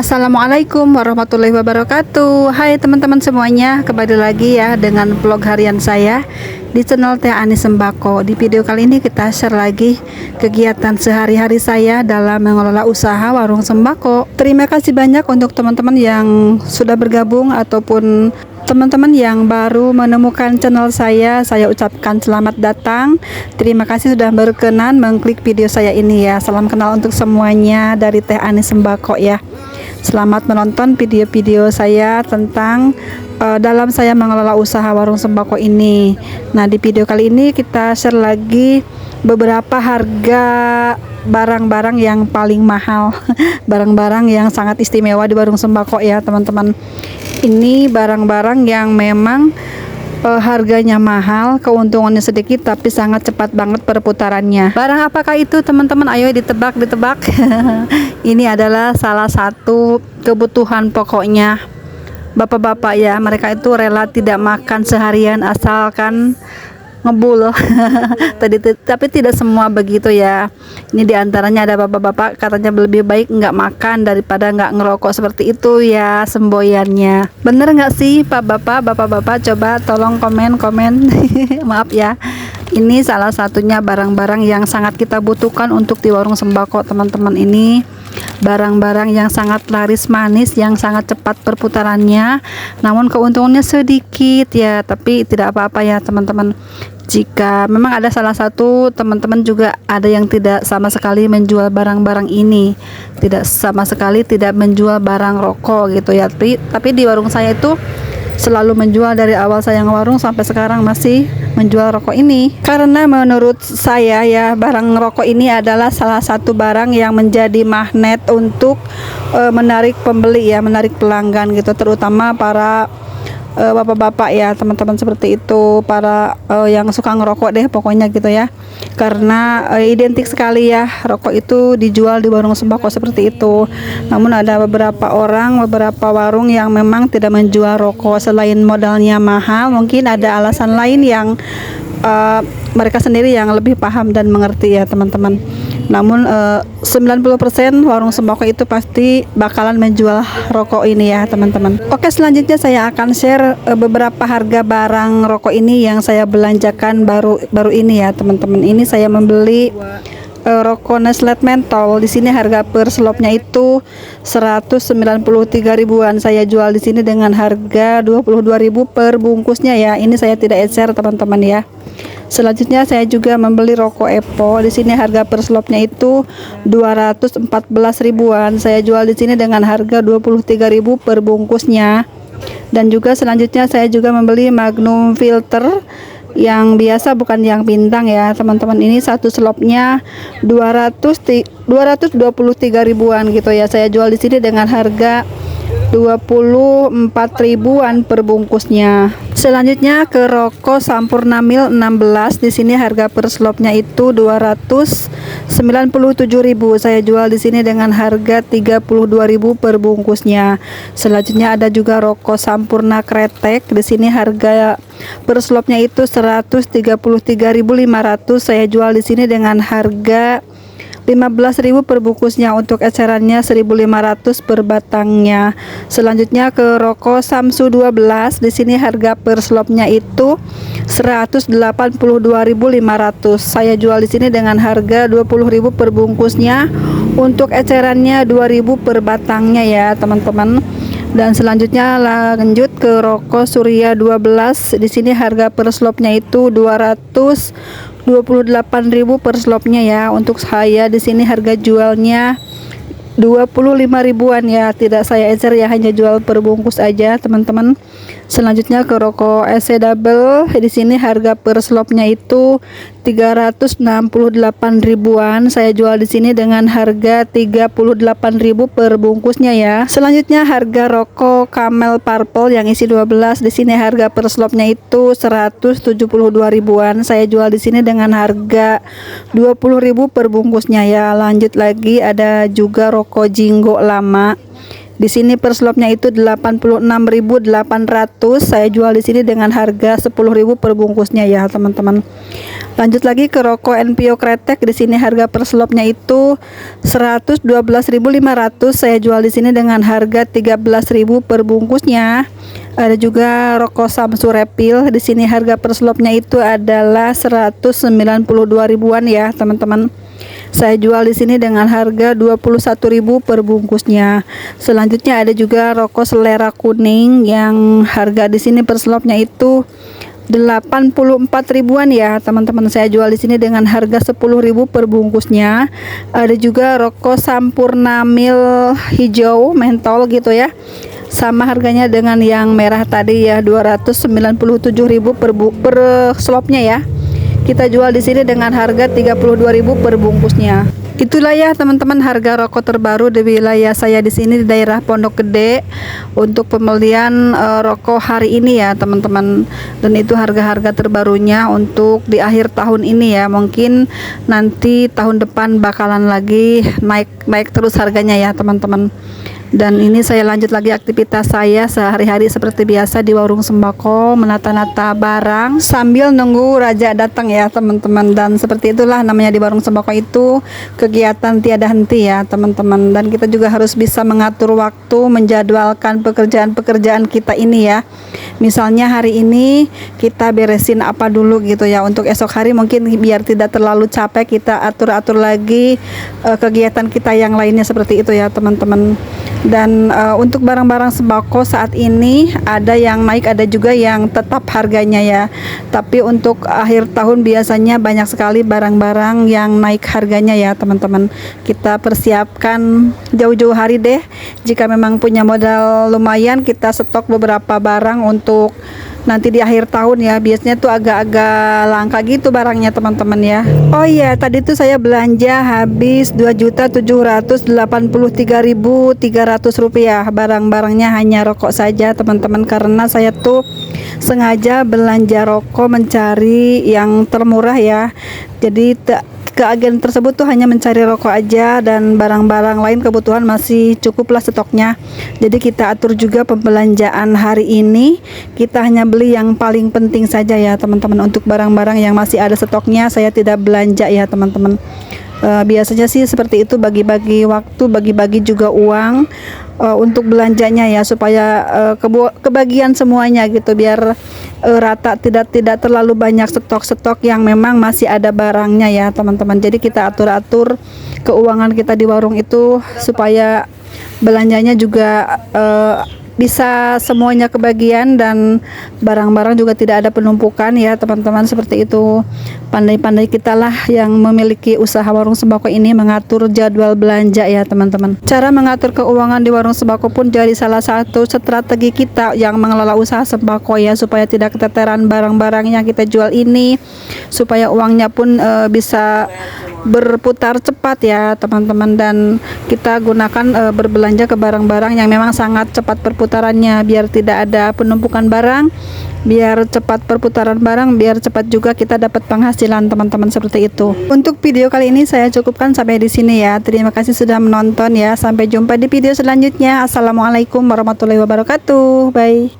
Assalamualaikum warahmatullahi wabarakatuh. Hai teman-teman semuanya, kembali lagi ya dengan vlog harian saya di channel Teh Ani Sembako. Di video kali ini kita share lagi kegiatan sehari-hari saya dalam mengelola usaha warung sembako. Terima kasih banyak untuk teman-teman yang sudah bergabung ataupun teman-teman yang baru menemukan channel saya ucapkan selamat datang. Terima kasih sudah berkenan mengklik video saya ini ya. Salam kenal untuk semuanya dari Teh Ani Sembako ya. Selamat menonton video-video saya tentang dalam saya mengelola usaha warung sembako ini. Nah, di video kali ini kita share lagi beberapa harga barang-barang yang paling mahal, barang-barang yang sangat istimewa di warung sembako ya teman-teman. Ini barang-barang yang memang harganya mahal, keuntungannya sedikit tapi sangat cepat banget perputarannya. Barang apakah itu teman-teman? Ayo ditebak. Ini adalah salah satu kebutuhan pokoknya bapak-bapak ya. Mereka itu rela tidak makan seharian asalkan ngebul. Tapi tidak semua begitu ya. Ini diantaranya ada bapak-bapak katanya lebih baik nggak makan daripada nggak ngerokok, seperti itu ya semboyannya. Bener nggak sih pak bapak-bapak? Coba tolong komen. Maaf ya. Ini salah satunya barang-barang yang sangat kita butuhkan untuk di warung sembako teman-teman. Ini barang-barang yang sangat laris manis, yang sangat cepat perputarannya, namun keuntungannya sedikit ya, tapi tidak apa-apa ya teman-teman. Jika memang ada salah satu teman-teman juga ada yang tidak sama sekali menjual barang-barang ini, tidak sama sekali tidak menjual barang rokok gitu ya, tapi di warung saya itu selalu menjual. Dari awal saya warung sampai sekarang masih menjual rokok ini, karena menurut saya ya barang rokok ini adalah salah satu barang yang menjadi magnet untuk menarik pembeli ya, menarik pelanggan gitu, terutama para bapak-bapak ya teman-teman, seperti itu, para yang suka ngerokok deh pokoknya gitu ya, karena identik sekali ya rokok itu dijual di warung sembako seperti itu. Namun ada beberapa warung yang memang tidak menjual rokok, selain modalnya mahal, mungkin ada alasan lain yang mereka sendiri yang lebih paham dan mengerti ya teman-teman. Namun 90% warung sembako itu pasti bakalan menjual rokok ini ya teman-teman. Oke, selanjutnya saya akan share beberapa harga barang rokok ini yang saya belanjakan baru ini ya teman-teman. Ini saya membeli rokok Nestle Mentol. Di sini harga per slopnya itu 193 ribuan. Saya jual di sini dengan harga 22.000 per bungkusnya ya. Ini saya tidak ecer teman-teman ya. Selanjutnya saya juga membeli rokok Epo. Di sini harga per slopnya itu 214 ribuan. Saya jual di sini dengan harga 23.000 per bungkusnya. Dan juga selanjutnya saya juga membeli Magnum Filter yang biasa, bukan yang bintang ya teman-teman. Ini satu slopnya 223 ribuan gitu ya. Saya jual di sini dengan harga 24 ribuan per bungkusnya. Selanjutnya ke rokok Sampurna Mil 16. Di sini harga per slopnya itu 297.000. Saya jual di sini dengan harga 32.000 per bungkusnya. Selanjutnya ada juga rokok Sampurna Kretek. Di sini harga per slopnya itu 133.500. Saya jual di sini dengan harga 15.000 per bungkusnya. Untuk ecerannya 1.500 per batangnya. Selanjutnya ke rokok Samsu 12. Di sini harga per slopnya itu 182.500. Saya jual di sini dengan harga 20.000 per bungkusnya. Untuk ecerannya 2.000 per batangnya ya teman-teman. Dan selanjutnya lanjut ke rokok Surya 12. Di sini harga per slopnya itu 228.000 per slopnya ya. Untuk saya di sini harga jualnya 25 ribuan ya, tidak saya ecer ya, hanya jual per bungkus aja teman-teman. Selanjutnya ke rokok SC Double. Di sini harga per slopnya itu 368 ribuan. Saya jual di sini dengan harga 38.000 per bungkusnya ya. Selanjutnya harga rokok Camel Purple yang isi 12. Di sini harga per slopnya itu 172 ribuan. Saya jual di sini dengan harga 20.000 per bungkusnya ya. Lanjut lagi ada juga rokok Jinggo lama. Di sini per slopnya itu 86.800. Saya jual di sini dengan harga 10.000 per bungkusnya ya teman-teman. Lanjut lagi ke rokok NPO kretek. Di sini harga per slopnya itu 112.500. Saya jual di sini dengan harga 13.000 per bungkusnya. Ada juga rokok Samsu Repil. Di sini harga per slopnya itu adalah 192 ribuan ya, teman-teman. Saya jual di sini dengan harga 21.000 per bungkusnya. Selanjutnya ada juga rokok Selera kuning yang harga di sini per slopnya itu 84 ribuan ya, teman-teman. Saya jual di sini dengan harga 10.000 per bungkusnya. Ada juga rokok Sampurna Mil hijau mentol gitu ya. Sama harganya dengan yang merah tadi ya, 297.000 per slopnya ya. Kita jual di sini dengan harga 32.000 per bungkusnya. Itulah ya teman-teman harga rokok terbaru di wilayah saya di sini di daerah Pondok Gede untuk pembelian rokok hari ini ya teman-teman. Dan itu harga-harga terbarunya untuk di akhir tahun ini ya. Mungkin nanti tahun depan bakalan lagi naik terus harganya ya teman-teman. Dan ini saya lanjut lagi aktivitas saya sehari-hari seperti biasa di warung sembako, menata-nata barang sambil nunggu raja datang ya teman-teman. Dan seperti itulah namanya di warung sembako itu, kegiatan tiada henti ya teman-teman. Dan kita juga harus bisa mengatur waktu, menjadwalkan pekerjaan-pekerjaan kita ini ya. Misalnya hari ini kita beresin apa dulu gitu ya, untuk esok hari mungkin biar tidak terlalu capek kita atur-atur lagi kegiatan kita yang lainnya seperti itu ya teman-teman. Dan untuk barang-barang sembako saat ini ada yang naik, ada juga yang tetap harganya ya. Tapi untuk akhir tahun biasanya banyak sekali barang-barang yang naik harganya ya teman-teman. Kita persiapkan jauh-jauh hari deh. Jika memang punya modal lumayan, kita stok beberapa barang untuk nanti di akhir tahun ya. Biasanya tuh agak-agak langka gitu barangnya teman-teman ya. Oh iya, tadi tuh saya belanja habis 2.783.300 rupiah. Barang-barangnya hanya rokok saja teman-teman, karena saya tuh sengaja belanja rokok mencari yang termurah ya. Jadi ke agen tersebut tuh hanya mencari rokok aja, dan barang-barang lain kebutuhan masih cukuplah stoknya. Jadi kita atur juga pembelanjaan hari ini, kita hanya beli yang paling penting saja ya teman-teman. Untuk barang-barang yang masih ada stoknya saya tidak belanja ya teman-teman. Biasanya sih seperti itu, bagi-bagi waktu, bagi-bagi juga uang untuk belanjanya ya, supaya kebagian semuanya gitu, biar rata, tidak terlalu banyak stok-stok yang memang masih ada barangnya ya teman-teman. Jadi kita atur-atur keuangan kita di warung itu supaya belanjanya juga bisa semuanya kebagian, dan barang-barang juga tidak ada penumpukan ya teman-teman. Seperti itu, pandai-pandai kita lah yang memiliki usaha warung sembako ini mengatur jadwal belanja ya teman-teman. Cara mengatur keuangan di warung sembako pun jadi salah satu strategi kita yang mengelola usaha sembako ya, supaya tidak keteteran barang-barang yang kita jual ini, supaya uangnya pun bisa berputar cepat ya teman-teman. Dan kita gunakan berbelanja ke barang-barang yang memang sangat cepat perputarannya, biar tidak ada penumpukan barang, biar cepat perputaran barang, biar cepat juga kita dapat penghasilan teman-teman. Seperti itu. Untuk video kali ini saya cukupkan sampai di sini ya. Terima kasih sudah menonton ya. Sampai jumpa di video selanjutnya. Assalamualaikum warahmatullahi wabarakatuh. Bye.